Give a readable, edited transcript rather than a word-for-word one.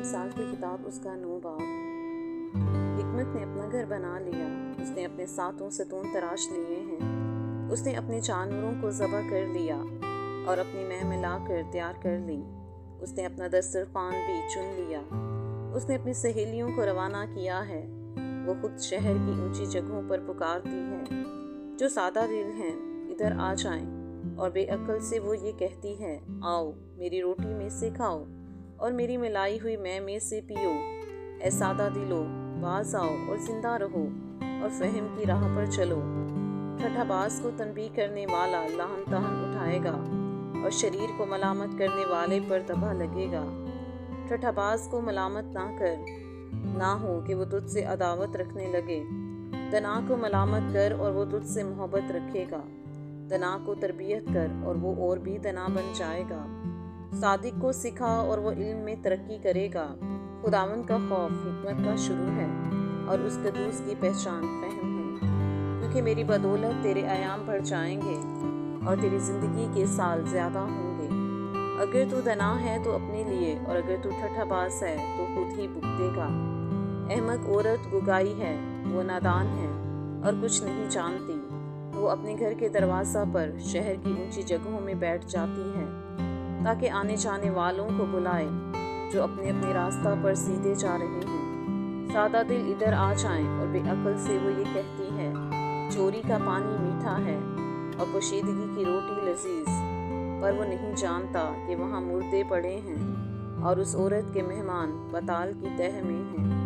امثال کی کتاب اس کا 9 باب۔ حکمت نے اپنا گھر بنا لیا، اس نے اپنے ساتوں ستون تراش لیے ہیں، اس نے اپنے جانوروں کو ذبح کر لیا اور اپنی مہ ملا کر تیار کر لی، اس نے اپنا دسترخوان بھی چن لیا، اس نے اپنی سہیلیوں کو روانہ کیا ہے، وہ خود شہر کی اونچی جگہوں پر پکارتی ہے۔ جو سادہ دل ہیں ادھر آ جائیں، اور بے عقل سے وہ یہ کہتی ہے آؤ میری روٹی میں سے کھاؤ اور میری ملائی ہوئی مے میں سے پیو۔ اے سادہ دلو، باز آؤ اور زندہ رہو اور فہم کی راہ پر چلو۔ ٹھٹھا باز کو تنبیہ کرنے والا لہن تہن اٹھائے گا اور شریر کو ملامت کرنے والے پر تباہ لگے گا۔ ٹھٹھا باز کو ملامت نہ کر، نہ ہو کہ وہ تجھ سے عداوت رکھنے لگے۔ دنا کو ملامت کر اور وہ تجھ سے محبت رکھے گا۔ دنا کو تربیت کر اور وہ اور بھی دنا بن جائے گا۔ صادق کو سکھا اور وہ علم میں ترقی کرے گا۔ خداوند کا خوف حکمت کا شروع ہے اور اس قدوس کی پہچان فہم ہے۔ کیونکہ میری بدولت تیرے ایام بڑھ جائیں گے اور تیری زندگی کے سال زیادہ ہوں گے۔ اگر تو دنا ہے تو اپنے لیے، اور اگر تو ٹھٹھا باز ہے تو خود ہی بھگتے گا۔ احمق عورت گگائی ہے، وہ نادان ہے اور کچھ نہیں جانتی۔ وہ اپنے گھر کے دروازہ پر شہر کی اونچی جگہوں میں بیٹھ جاتی ہے تاکہ آنے جانے والوں کو بلائے جو اپنے اپنے راستہ پر سیدھے جا رہے ہیں۔ سادہ دل ادھر آ جائیں، اور بے عقل سے وہ یہ کہتی ہے چوری کا پانی میٹھا ہے اور پوشیدگی کی روٹی لذیذ، پر وہ نہیں جانتا کہ وہاں مردے پڑے ہیں اور اس عورت کے مہمان پتال کی تہہ میں ہیں۔